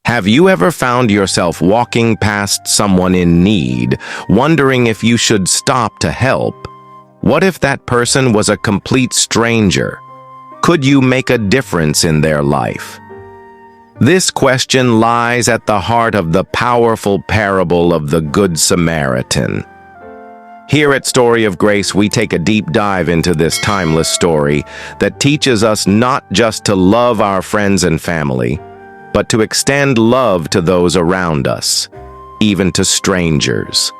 Have you ever found yourself walking past someone in need, wondering if you should stop to help? What if that person was a complete stranger? Could you make a difference in their life? This question lies at the heart of the powerful parable of the Good Samaritan. Here at Story of Grace, we take a deep dive into this timeless story that teaches us not just to love our friends and family, but to extend love to those around us, even to strangers.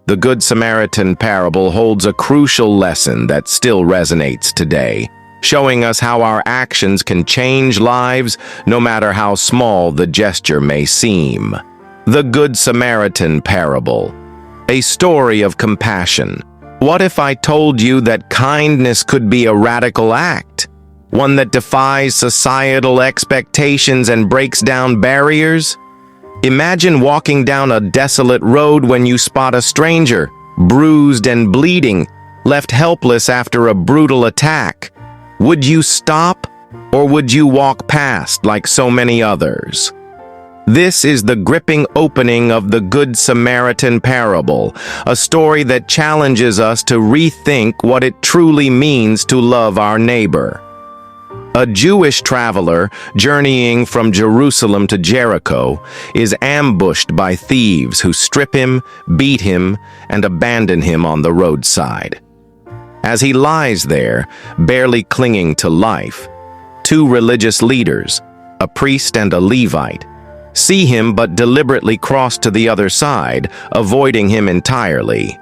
The Good Samaritan parable holds a crucial lesson that still resonates today, showing us how our actions can change lives no matter how small the gesture may seem. The Good Samaritan parable, a story of compassion. What if I told you that kindness could be a radical act? One that defies societal expectations and breaks down barriers? Imagine walking down a desolate road when you spot a stranger, bruised and bleeding, left helpless after a brutal attack. Would you stop, or would you walk past like so many others? This is the gripping opening of the Good Samaritan parable, a story that challenges us to rethink what it truly means to love our neighbor. A Jewish traveler journeying from Jerusalem to Jericho is ambushed by thieves who strip him, beat him, and abandon him on the roadside. As he lies there, barely clinging to life, two religious leaders, a priest and a Levite, see him but deliberately cross to the other side, avoiding him entirely.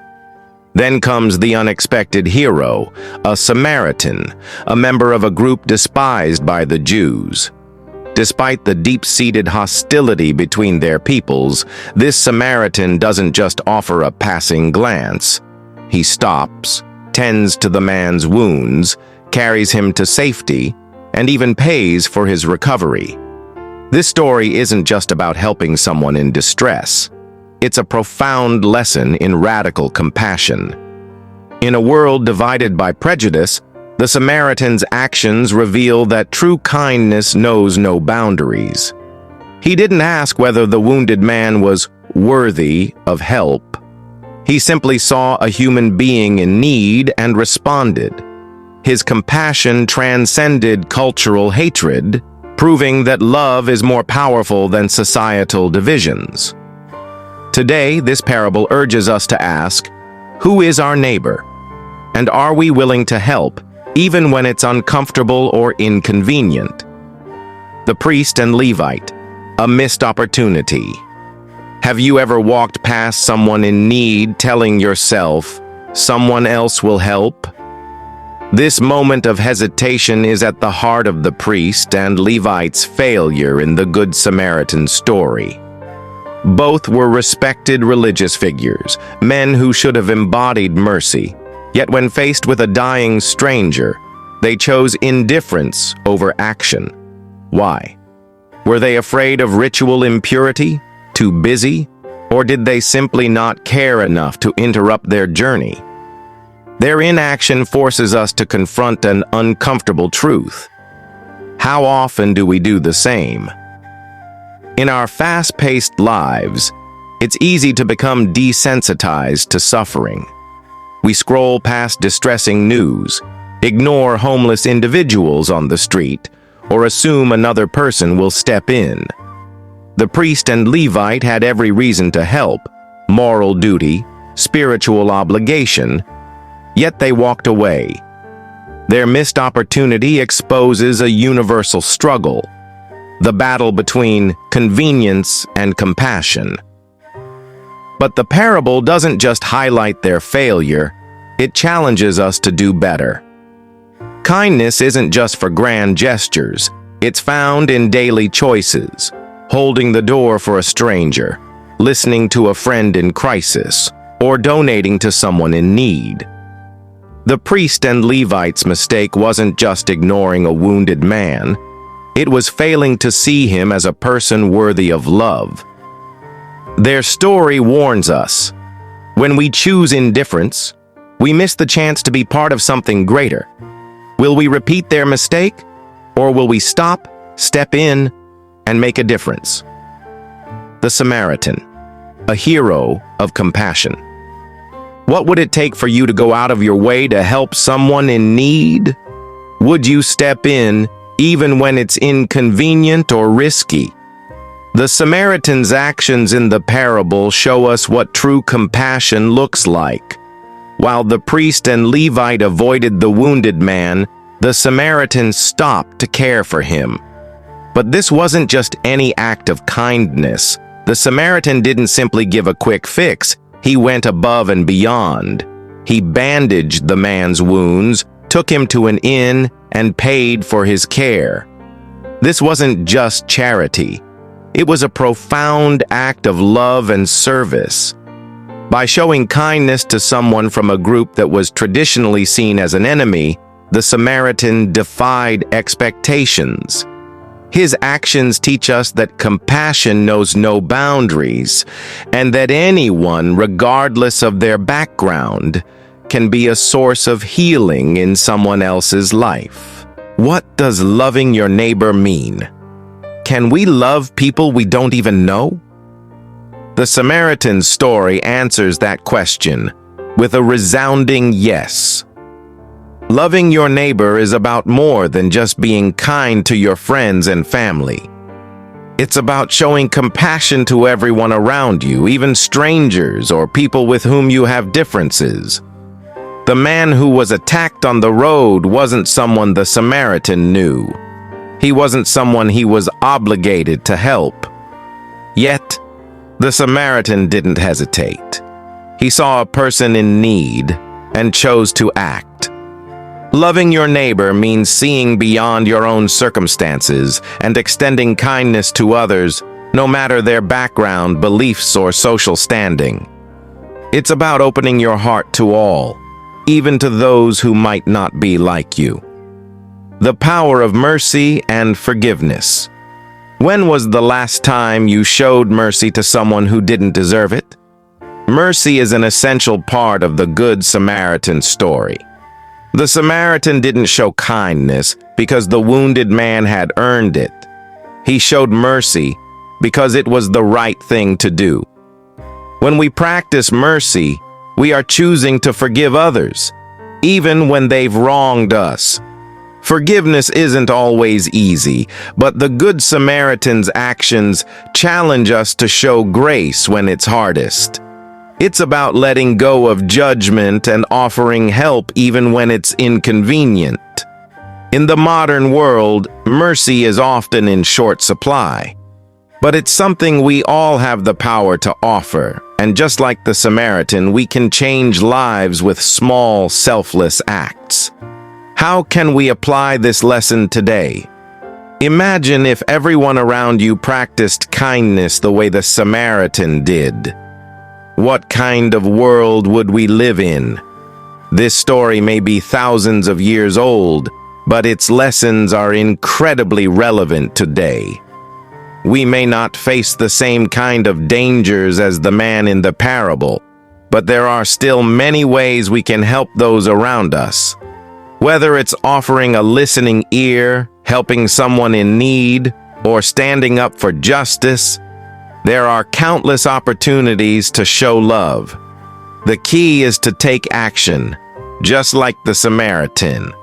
Then comes the unexpected hero, a Samaritan, a member of a group despised by the Jews. Despite the deep-seated hostility between their peoples, this Samaritan doesn't just offer a passing glance. He stops, tends to the man's wounds, carries him to safety, and even pays for his recovery. This story isn't just about helping someone in distress. It's a profound lesson in radical compassion. In a world divided by prejudice, the Samaritan's actions reveal that true kindness knows no boundaries. He didn't ask whether the wounded man was worthy of help. He simply saw a human being in need and responded. His compassion transcended cultural hatred, proving that love is more powerful than societal divisions. Today, this parable urges us to ask, who is our neighbor? And are we willing to help, even when it's uncomfortable or inconvenient? The priest and Levite, a missed opportunity. Have you ever walked past someone in need telling yourself, someone else will help? This moment of hesitation is at the heart of the priest and Levite's failure in the Good Samaritan story. Both were respected religious figures, men who should have embodied mercy. Yet when faced with a dying stranger, they chose indifference over action. Why? Were they afraid of ritual impurity? Too busy? Or did they simply not care enough to interrupt their journey? Their inaction forces us to confront an uncomfortable truth. How often do we do the same? In our fast-paced lives, it's easy to become desensitized to suffering. We scroll past distressing news, ignore homeless individuals on the street, or assume another person will step in. The priest and Levite had every reason to help, moral duty, spiritual obligation, yet they walked away. Their missed opportunity exposes a universal struggle, the battle between convenience and compassion. But the parable doesn't just highlight their failure, it challenges us to do better. Kindness isn't just for grand gestures, it's found in daily choices, holding the door for a stranger, listening to a friend in crisis, or donating to someone in need. The priest and Levite's mistake wasn't just ignoring a wounded man, it was failing to see him as a person worthy of love. Their story warns us, when we choose indifference, we miss the chance to be part of something greater. Will we repeat their mistake? Or will we stop, step in, and make a difference. The Samaritan, a hero of compassion. What would it take for you to go out of your way to help someone in need? Would you step in even when it's inconvenient or risky? The Samaritan's actions in the parable show us what true compassion looks like. While the priest and Levite avoided the wounded man, the Samaritan stopped to care for him. But this wasn't just any act of kindness. The Samaritan didn't simply give a quick fix. He went above and beyond. He bandaged the man's wounds, took him to an inn, and paid for his care. This wasn't just charity. It was a profound act of love and service. By showing kindness to someone from a group that was traditionally seen as an enemy, the Samaritan defied expectations. His actions teach us that compassion knows no boundaries, and that anyone, regardless of their background, can be a source of healing in someone else's life. What does loving your neighbor mean? Can we love people we don't even know? The Samaritan's story answers that question with a resounding yes. Loving your neighbor is about more than just being kind to your friends and family. It's about showing compassion to everyone around you, even strangers or people with whom you have differences. The man who was attacked on the road wasn't someone the Samaritan knew. He wasn't someone he was obligated to help. Yet, the Samaritan didn't hesitate. He saw a person in need and chose to act. Loving your neighbor means seeing beyond your own circumstances and extending kindness to others, no matter their background, beliefs, or social standing. It's about opening your heart to all, even to those who might not be like you. The power of mercy and forgiveness. When was the last time you showed mercy to someone who didn't deserve it? Mercy is an essential part of the Good Samaritan story. The Samaritan didn't show kindness because the wounded man had earned it. He showed mercy because it was the right thing to do. When we practice mercy, we are choosing to forgive others, even when they've wronged us. Forgiveness isn't always easy, but the Good Samaritan's actions challenge us to show grace when it's hardest. It's about letting go of judgment and offering help even when it's inconvenient. In the modern world, mercy is often in short supply. But it's something we all have the power to offer, and just like the Samaritan, we can change lives with small, selfless acts. How can we apply this lesson today? Imagine if everyone around you practiced kindness the way the Samaritan did. What kind of world would we live in? This story may be thousands of years old, but its lessons are incredibly relevant today. We may not face the same kind of dangers as the man in the parable, but there are still many ways we can help those around us. Whether it's offering a listening ear, helping someone in need, or standing up for justice, there are countless opportunities to show love. The key is to take action, just like the Samaritan.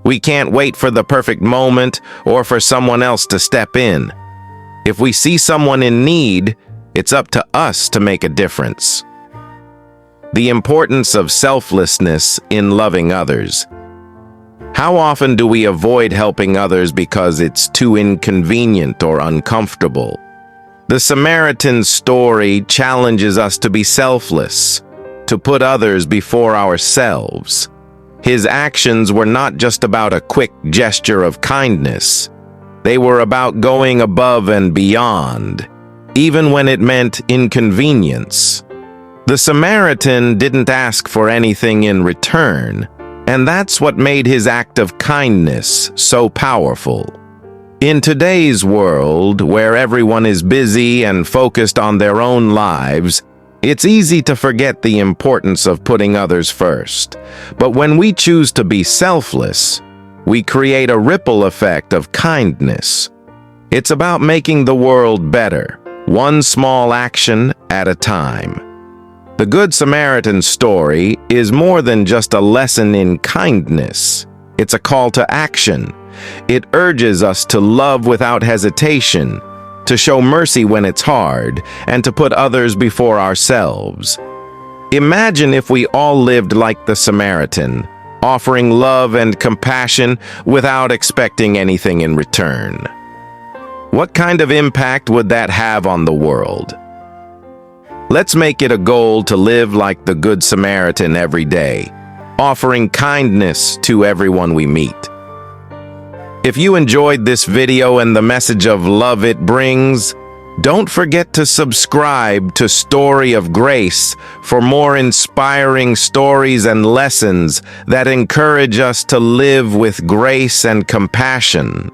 We can't wait for the perfect moment or for someone else to step in. If we see someone in need, it's up to us to make a difference. The importance of selflessness in loving others. How often do we avoid helping others because it's too inconvenient or uncomfortable? The Samaritan's story challenges us to be selfless, to put others before ourselves. His actions were not just about a quick gesture of kindness. They were about going above and beyond, even when it meant inconvenience. The Samaritan didn't ask for anything in return, and that's what made his act of kindness so powerful. In today's world, where everyone is busy and focused on their own lives, it's easy to forget the importance of putting others first. But when we choose to be selfless, we create a ripple effect of kindness. It's about making the world better, one small action at a time. The Good Samaritan story is more than just a lesson in kindness. It's a call to action. It urges us to love without hesitation, to show mercy when it's hard, and to put others before ourselves. Imagine if we all lived like the Samaritan, offering love and compassion without expecting anything in return. What kind of impact would that have on the world? Let's make it a goal to live like the Good Samaritan every day, offering kindness to everyone we meet. If you enjoyed this video and the message of love it brings, don't forget to subscribe to Story of Grace for more inspiring stories and lessons that encourage us to live with grace and compassion.